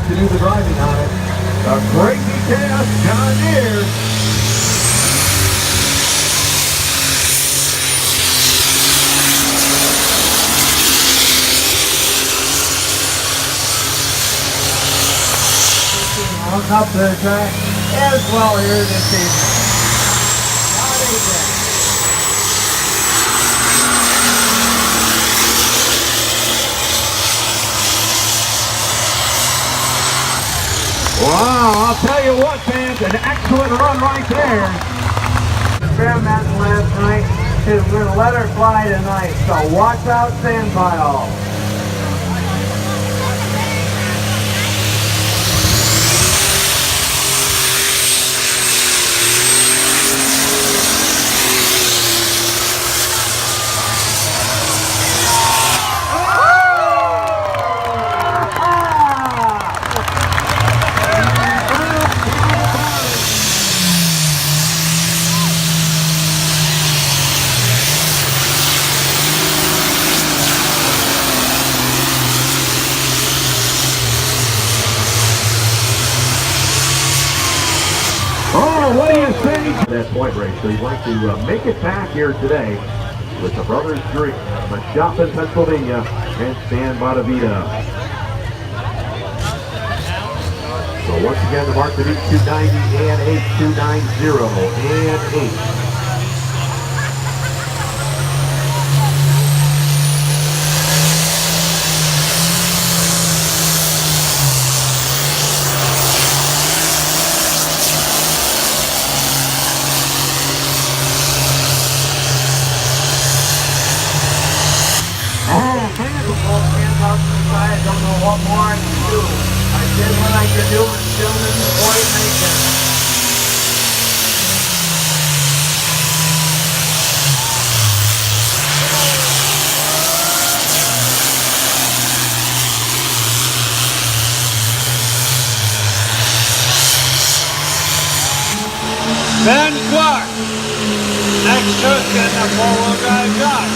to do the driving on it. The Crazy Chaos John Deere. Up to the track as well here this evening. Wow, I'll tell you what, fans, an excellent run right there. Experimenting last night, we're going to let her fly tonight, so watch out, sand pile. What do you think? That point race, so you'd like to make it back here today with the Brothers Drink, a shop in Pennsylvania, and Stan Bonavita. So once again, the mark to beat 290 and 8290 and 8. I don't know what more I can do. I did what I could do and still didn't quite make it. Ben Clark, next hook in the four-wheel drive drive.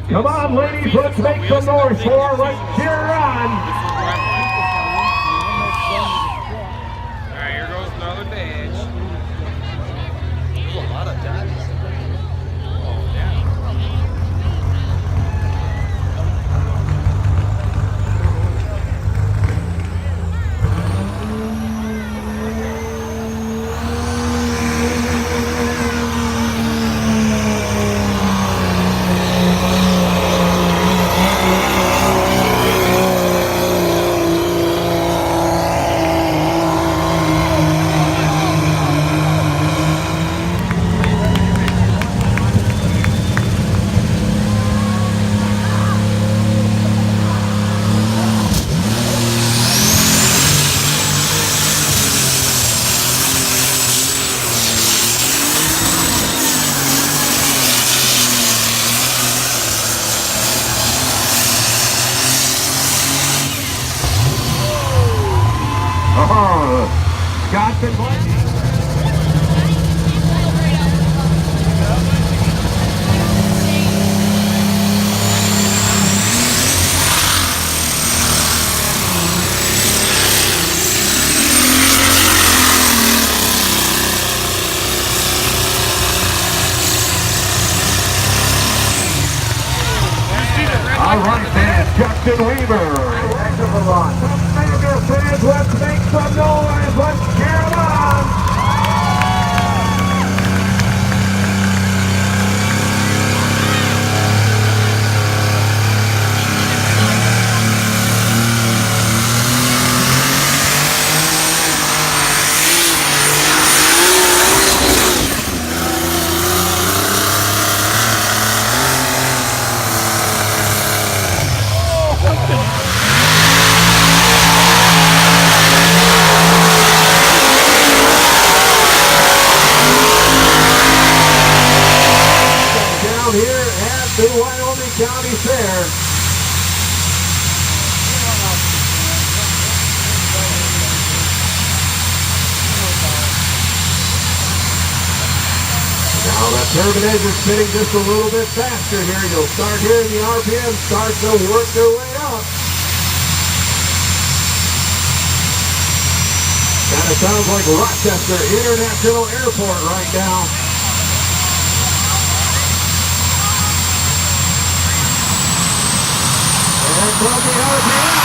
Come on, ladies, let's make some noise for her. Let's cheer her on. All right, here goes another dash. There's a lot of dashes. Oh, yeah. Scott and Blake. All right, fans, Justin Weaver. Heck of a run. Fans, let's make some noise. Let's cheer them on. the Wyoming County Fair. Now that turbine is spinning just a little bit faster here. You'll start hearing the RPM start to work their way up. Kind of sounds like Rochester International Airport right now. And from the RPM.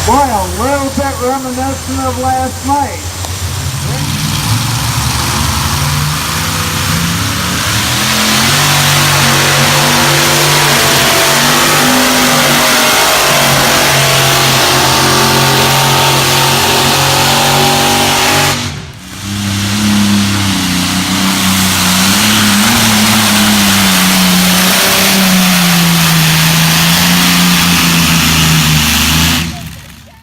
Boy, a little bit reminiscent of last night.